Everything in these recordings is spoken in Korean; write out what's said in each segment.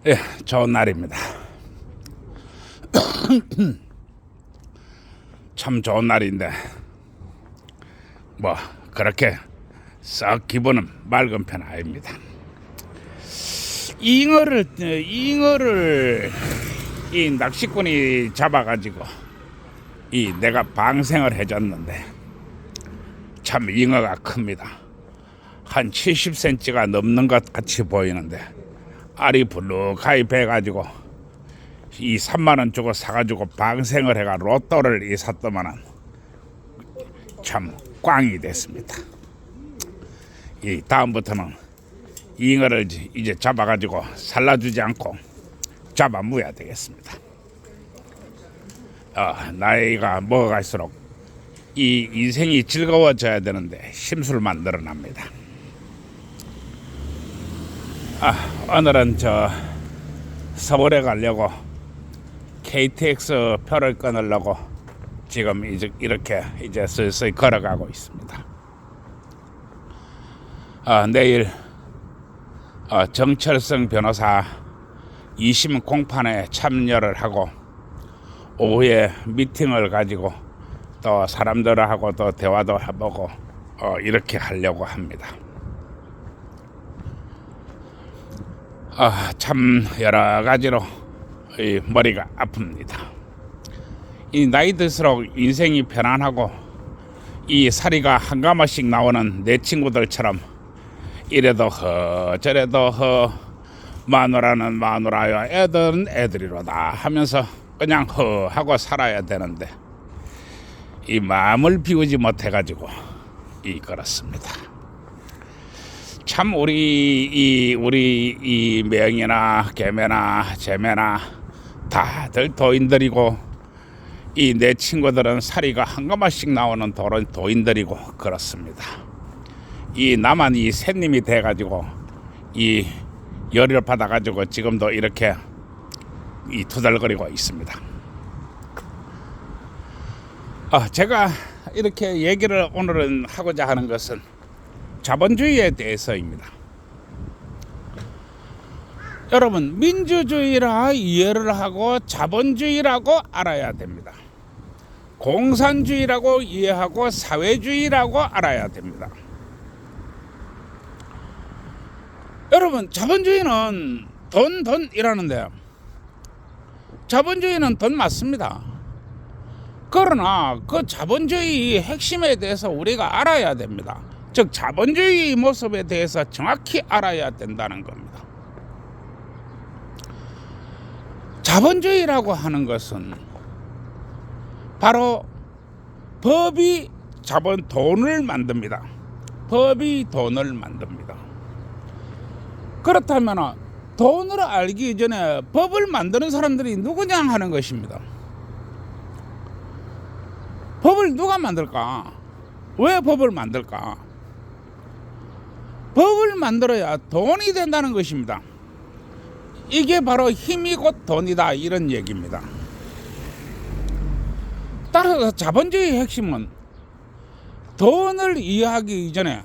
예, 좋은 날입니다. 참 좋은 날인데 뭐 그렇게 썩 기분은 맑은 편 아닙니다. 잉어를 이 낚시꾼이 잡아가지고 이 내가 방생을 해줬는데 참 잉어가 큽니다. 한 70cm가 넘는 것 같이 보이는데 알이 불룩하게 배가지고 이 3만 원 주고 사가지고 방생을 해가 로또를 샀더만은 참 꽝이 됐습니다. 이 다음부터는 잉어를 이제 잡아가지고 살라주지 않고 잡아 무야 되겠습니다. 나이가 먹어갈수록 이 인생이 즐거워져야 되는데 심술만 늘어납니다. 오늘은 서울에 가려고 KTX 표를 끊으려고 지금 이렇게 이제 슬슬 걸어가고 있습니다. 내일 정철성 변호사 2심 공판에 참여를 하고 오후에 미팅을 가지고 또 사람들하고 또 대화도 해보고 이렇게 하려고 합니다. 참 여러 가지로 이 머리가 아픕니다. 이 나이 들수록 인생이 편안하고 이 사리가 한 가마씩 나오는 내 친구들처럼 이래도 저래도 마누라는 마누라요, 애들은 애들이로다 하면서 그냥 하고 살아야 되는데 이 마음을 비우지 못해가지고 그렇습니다. 참 우리 이 명이나 개매나 재매나 다들 도인들이고 이 내 친구들은 사리가 한 가마씩 나오는 도인들이고 그렇습니다. 나만 이 새님이 돼가지고 이 열을 받아가지고 지금도 이렇게 투덜거리고 있습니다. 제가 이렇게 얘기를 오늘은 하고자 하는 것은 자본주의에 대해서입니다. 여러분, 민주주의라 이해를 하고 자본주의라고 알아야 됩니다. 공산주의라고 이해하고 사회주의라고 알아야 됩니다. 여러분, 자본주의는 돈이라는데요. 자본주의는 돈 맞습니다. 그러나 그 자본주의 핵심에 대해서 우리가 알아야 됩니다. 즉 자본주의 모습에 대해서 정확히 알아야 된다는 겁니다. 자본주의라고 하는 것은 바로 법이 돈을 만듭니다. 법이 돈을 만듭니다. 그렇다면 돈을 알기 전에 법을 만드는 사람들이 누구냐 하는 것입니다. 법을 누가 만들까? 왜 법을 만들까? 법을 만들어야 돈이 된다는 것입니다. 이게 바로 힘이 곧 돈이다, 이런 얘기입니다. 따라서 자본주의의 핵심은 돈을 이해하기 이전에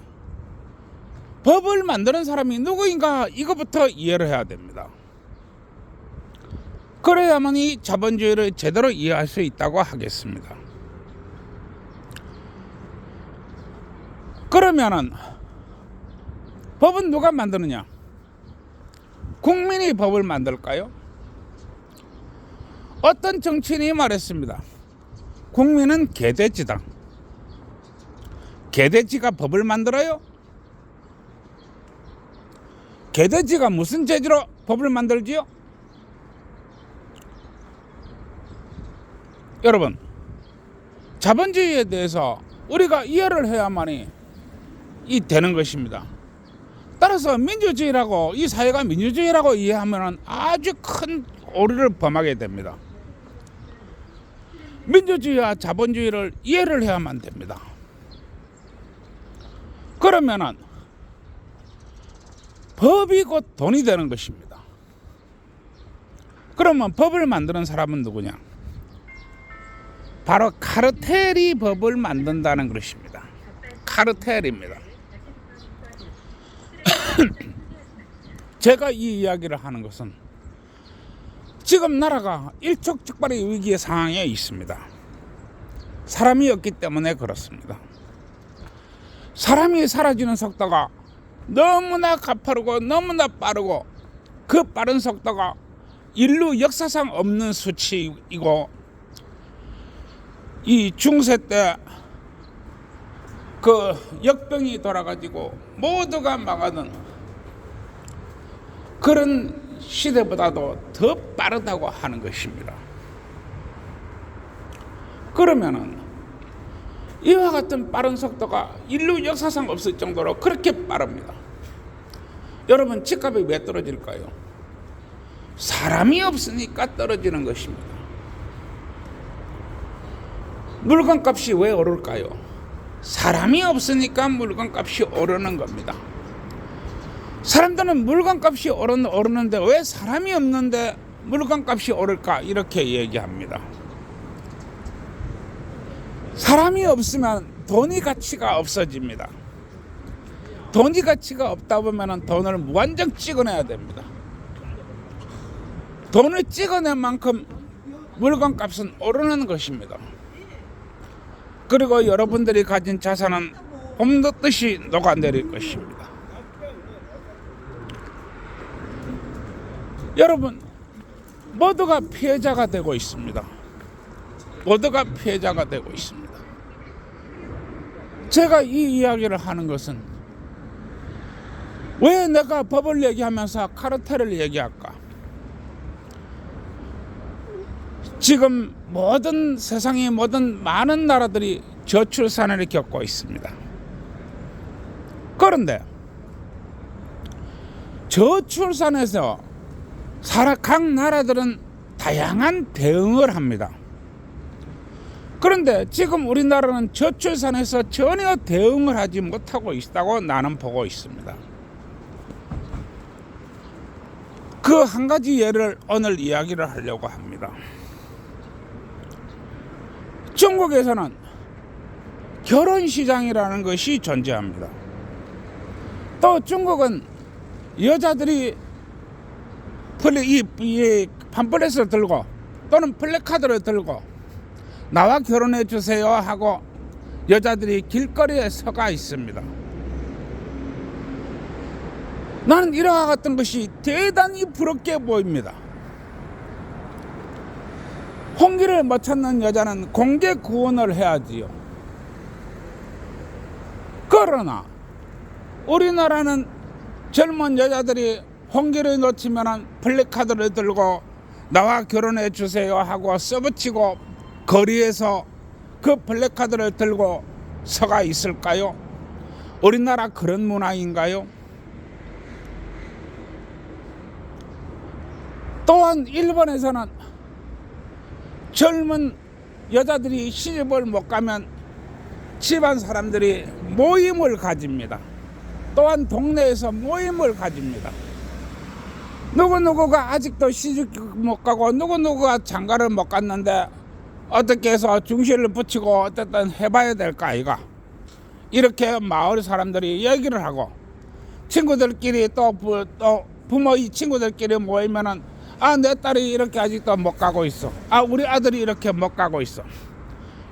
법을 만드는 사람이 누구인가 이것부터 이해를 해야 됩니다. 그래야만 이 자본주의를 제대로 이해할 수 있다고 하겠습니다. 그러면은 법은 누가 만드느냐? 국민이 법을 만들까요? 어떤 정치인이 말했습니다. 국민은 개돼지다. 개돼지가 법을 만들어요? 개돼지가 무슨 재주로 법을 만들지요? 여러분, 자본주의에 대해서 우리가 이해를 해야만이 되는 것입니다. 따라서 민주주의라고, 이 사회가 민주주의라고 이해하면 아주 큰 오류를 범하게 됩니다. 민주주의와 자본주의를 이해를 해야만 됩니다. 그러면은 법이 곧 돈이 되는 것입니다. 그러면 법을 만드는 사람은 누구냐? 바로 카르텔이 법을 만든다는 것입니다. 카르텔입니다. 제가 이 이야기를 하는 것은 지금 나라가 일촉즉발의 위기의 상황에 있습니다. 사람이 없기 때문에 그렇습니다. 사람이 사라지는 속도가 너무나 가파르고 너무나 빠르고, 그 빠른 속도가 인류 역사상 없는 수치이고, 이 중세 때 그 역병이 돌아가지고 모두가 망하는 그런 시대보다도 더 빠르다고 하는 것입니다. 그러면은 이와 같은 빠른 속도가 인류 역사상 없을 정도로 그렇게 빠릅니다. 여러분, 집값이 왜 떨어질까요? 사람이 없으니까 떨어지는 것입니다. 물건값이 왜 오를까요? 사람이 없으니까 물건값이 오르는 겁니다. 사람들은 물건값이 오르는데 왜 사람이 없는데 물건값이 오를까? 이렇게 얘기합니다. 사람이 없으면 돈이 가치가 없어집니다. 돈이 가치가 없다 보면 돈을 무한정 찍어내야 됩니다. 돈을 찍어낸 만큼 물건값은 오르는 것입니다. 그리고 여러분들이 가진 자산은 봄넣듯이 녹아내릴 것입니다. 여러분, 모두가 피해자가 되고 있습니다. 모두가 피해자가 되고 있습니다. 제가 이 이야기를 하는 것은 왜 내가 법을 얘기하면서 카르텔을 얘기할까? 지금 모든 세상의 모든 많은 나라들이 저출산을 겪고 있습니다. 그런데 저출산에서 각 나라들은 다양한 대응을 합니다. 그런데 지금 우리나라는 저출산에서 전혀 대응을 하지 못하고 있다고 나는 보고 있습니다. 그 한 가지 예를 오늘 이야기를 하려고 합니다. 중국에서는 결혼시장이라는 것이 존재합니다. 또 중국은 여자들이 이 팜플렛을 들고 또는 플래카드를 들고 나와 결혼해 주세요 하고 여자들이 길거리에 서가 있습니다. 나는 이와 같은 것이 대단히 부럽게 보입니다. 홍기를 못 찾는 여자는 공개 구원을 해야지요. 그러나 우리나라는 젊은 여자들이 홍기를 놓치면 플래카드를 들고 나와 결혼해 주세요 하고 써붙이고 거리에서 그 플래카드를 들고 서가 있을까요? 우리나라 그런 문화인가요? 또한 일본에서는 젊은 여자들이 시집을 못 가면 집안 사람들이 모임을 가집니다. 또한 동네에서 모임을 가집니다. 누구누구가 아직도 시집 못 가고 누구누구가 장가를 못 갔는데 어떻게 해서 중시를 붙이고 어쨌든 해봐야 될까 아이가, 이렇게 마을 사람들이 얘기를 하고 친구들끼리 또 부모 이 친구들끼리 모이면은 내 딸이 이렇게 아직도 못 가고 있어. 우리 아들이 이렇게 못 가고 있어.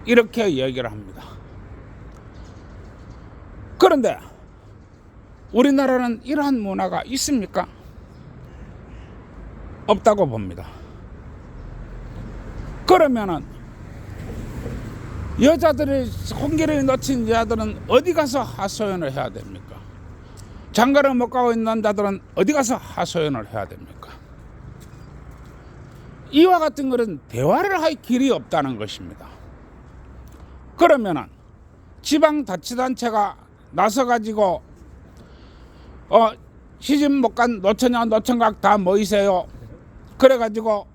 이렇게 얘기를 합니다. 그런데 우리나라는 이러한 문화가 있습니까? 없다고 봅니다. 그러면은 여자들이 홍기를 놓친 여자들은 어디 가서 하소연을 해야 됩니까? 장가를 못 가고 있는 자들은 어디 가서 하소연을 해야 됩니까? 이와 같은 것은 대화를 할 길이 없다는 것입니다. 그러면은 지방자치단체가 나서가지고 시집 못 간 노처녀 노총각 다 모이세요. 그래가지고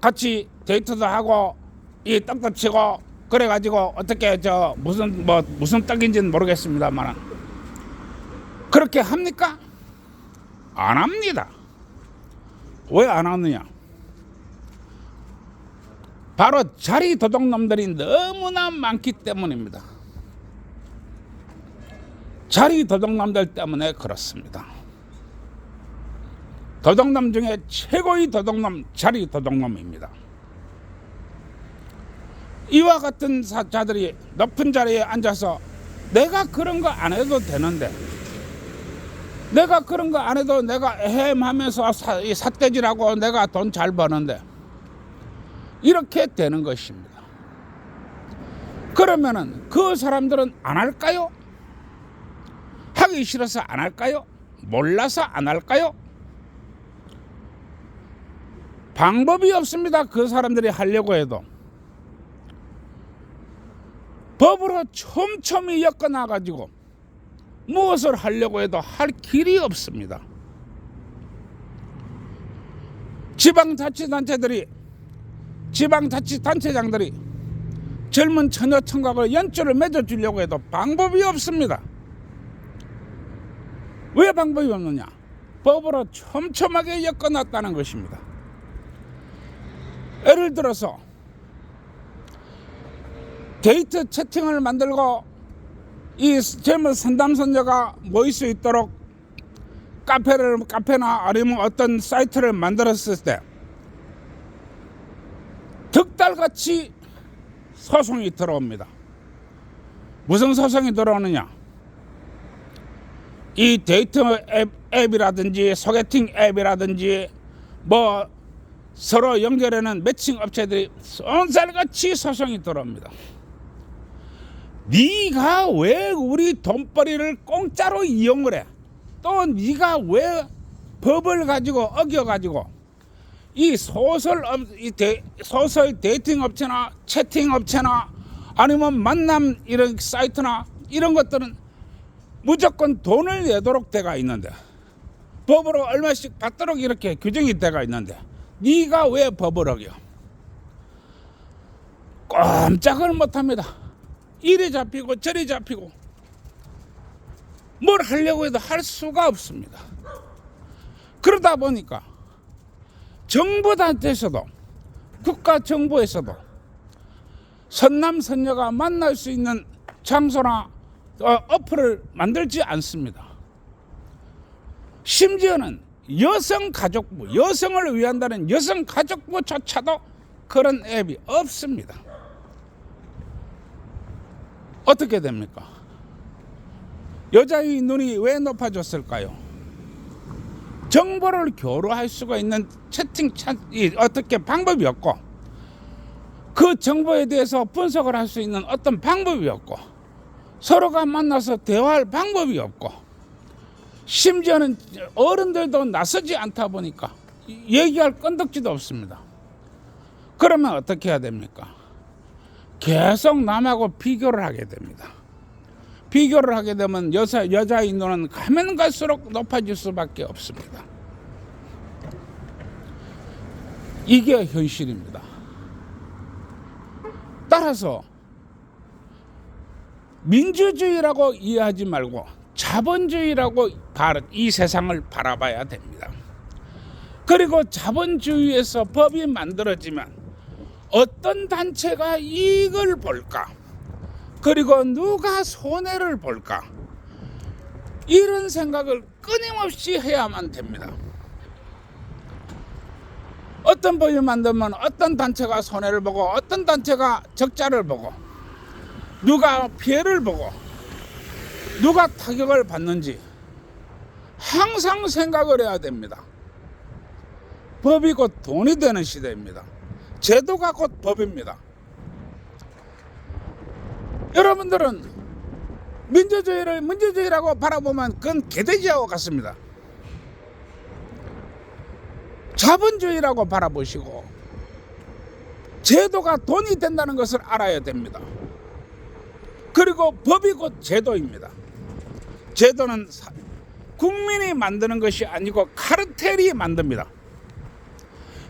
같이 데이트도 하고 이 떡도 치고 그래가지고 어떻게 무슨 떡인지는 모르겠습니다만 그렇게 합니까? 안 합니다. 왜 안 하느냐? 바로 자리 도둑놈들이 너무나 많기 때문입니다. 자리 도둑놈들 때문에 그렇습니다. 도둑놈 중에 최고의 도둑놈, 자리 도둑놈입니다. 이와 같은 자들이 높은 자리에 앉아서 내가 그런 거 안 해도 되는데, 내가 그런 거 안 해도 내가 헤엄하면서 삿대질하고 내가 돈 잘 버는데, 이렇게 되는 것입니다. 그러면은 그 사람들은 안 할까요? 하기 싫어서 안 할까요? 몰라서 안 할까요? 방법이 없습니다. 그 사람들이 하려고 해도. 법으로 촘촘히 엮어놔가지고 무엇을 하려고 해도 할 길이 없습니다. 지방자치단체장들이 젊은 처녀 청각을 연줄을 맺어주려고 해도 방법이 없습니다. 왜 방법이 없느냐? 법으로 촘촘하게 엮어놨다는 것입니다. 예를 들어서 데이트 채팅을 만들고 이 젊은 선남선녀가 모일 수 있도록 카페나 아니면 어떤 사이트를 만들었을 때 득달같이 소송이 들어옵니다. 무슨 소송이 들어오느냐? 이 데이트 앱이라든지 소개팅 앱이라든지 뭐 서로 연결하는 매칭 업체들이 쏜살같이 소송이 들어옵니다. 네가 왜 우리 돈벌이를 공짜로 이용을 해? 또 네가 왜 법을 가지고 어겨가지고 이 소설 데이팅 업체나 채팅 업체나 아니면 만남 이런 사이트나 이런 것들은 무조건 돈을 내도록 돼가 있는데, 법으로 얼마씩 받도록 이렇게 규정이 돼가 있는데, 네가 왜 법을 어겨? 꼼짝을 못합니다. 이리 잡히고 저리 잡히고 뭘 하려고 해도 할 수가 없습니다. 그러다 보니까 정부단체에서도 국가정부에서도 선남선녀가 만날 수 있는 장소나 어플을 만들지 않습니다. 심지어는 여성가족부, 여성을 위한다는 여성가족부조차도 그런 앱이 없습니다. 어떻게 됩니까? 여자의 눈이 왜 높아졌을까요? 정보를 교류할 수가 있는 채팅이 어떻게 방법이 없고, 그 정보에 대해서 분석을 할 수 있는 어떤 방법이 없고, 서로가 만나서 대화할 방법이 없고, 심지어는 어른들도 나서지 않다 보니까 얘기할 건덕지도 없습니다. 그러면 어떻게 해야 됩니까? 계속 남하고 비교를 하게 됩니다. 비교를 하게 되면 여자의 눈은 가면 갈수록 높아질 수밖에 없습니다. 이게 현실입니다. 따라서 민주주의라고 이해하지 말고 자본주의라고 이 세상을 바라봐야 됩니다. 그리고 자본주의에서 법이 만들어지면 어떤 단체가 이익을 볼까? 그리고 누가 손해를 볼까? 이런 생각을 끊임없이 해야만 됩니다. 어떤 법을 만들면 어떤 단체가 손해를 보고 어떤 단체가 적자를 보고 누가 피해를 보고 누가 타격을 받는지 항상 생각을 해야 됩니다. 법이 곧 돈이 되는 시대입니다. 제도가 곧 법입니다. 여러분들은 민주주의를 민주주의라고 바라보면 그건 개돼지하고 같습니다. 자본주의라고 바라보시고 제도가 돈이 된다는 것을 알아야 됩니다. 그리고 법이 곧 제도입니다. 제도는 국민이 만드는 것이 아니고 카르텔이 만듭니다.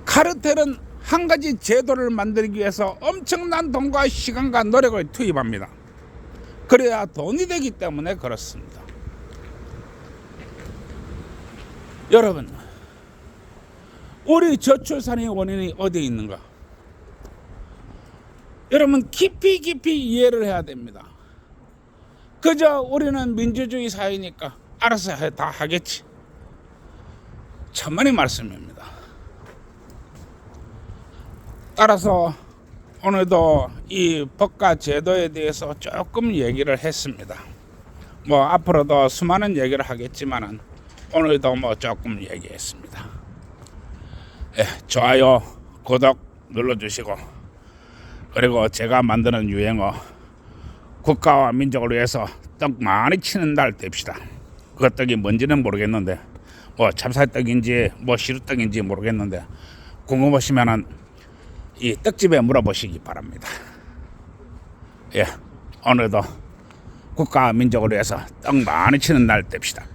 카르텔은 한 가지 제도를 만들기 위해서 엄청난 돈과 시간과 노력을 투입합니다. 그래야 돈이 되기 때문에 그렇습니다. 여러분, 우리 저출산의 원인이 어디에 있는가? 여러분, 깊이 이해를 해야 됩니다. 그저 우리는 민주주의 사회니까 알아서 다 하겠지. 천만의 말씀입니다. 따라서 오늘도 이 법과 제도에 대해서 조금 얘기를 했습니다. 뭐 앞으로도 수많은 얘기를 하겠지만은 오늘도 뭐 조금 얘기했습니다. 예, 좋아요, 구독 눌러주시고, 그리고 제가 만드는 유행어 국가와 민족을 위해서 떡 많이 치는 날 됩시다. 그 떡이 뭔지는 모르겠는데 뭐 찹쌀떡인지 뭐 시루떡인지 모르겠는데 궁금하시면은 이 떡집에 물어보시기 바랍니다. 예, 오늘도 국가와 민족을 위해서 떡 많이 치는 날 됩시다.